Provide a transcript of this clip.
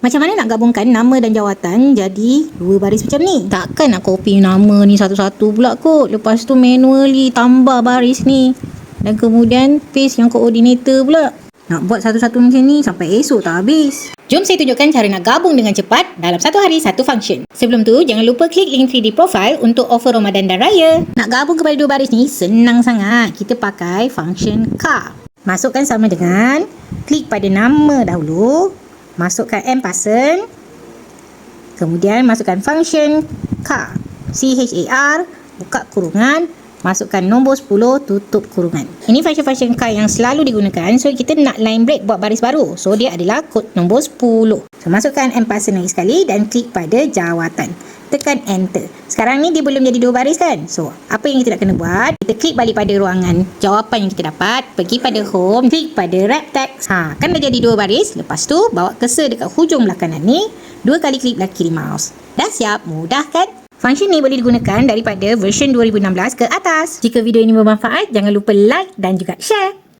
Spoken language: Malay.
Macam mana nak gabungkan nama dan jawatan jadi dua baris macam ni? Takkan nak copy nama ni satu-satu pula kot. Lepas tu manually tambah baris ni. Dan kemudian paste yang coordinator pula. Nak buat satu-satu macam ni sampai esok tak habis. Jom saya tunjukkan cara nak gabung dengan cepat dalam satu hari satu function. Sebelum tu, jangan lupa klik link 3D profile untuk offer Ramadan dan Raya. Nak gabung kepada dua baris ni senang sangat. Kita pakai function car. Masukkan sama dengan, klik pada nama dahulu. Masukkan ampersand. Kemudian masukkan function car. C-H-A-R. Buka kurungan. Masukkan nombor 10, tutup kurungan. Ini function-function car yang selalu digunakan. So, kita nak line break buat baris baru. So, dia adalah kod nombor 10. So, masukkan ampersand lagi sekali dan klik pada jawatan. Tekan enter. Sekarang ni dia belum jadi dua baris kan? So, apa yang kita nak kena buat? Kita klik balik pada ruangan jawapan yang kita dapat. Pergi pada home. Klik pada wrap text. Kan dah jadi dua baris. Lepas tu, bawa cursor dekat hujung belah kanan ni. 2 kali klik belah kiri mouse. Dah siap? Mudah kan? Function ni boleh digunakan daripada version 2016 ke atas. Jika video ini bermanfaat, jangan lupa like dan juga share.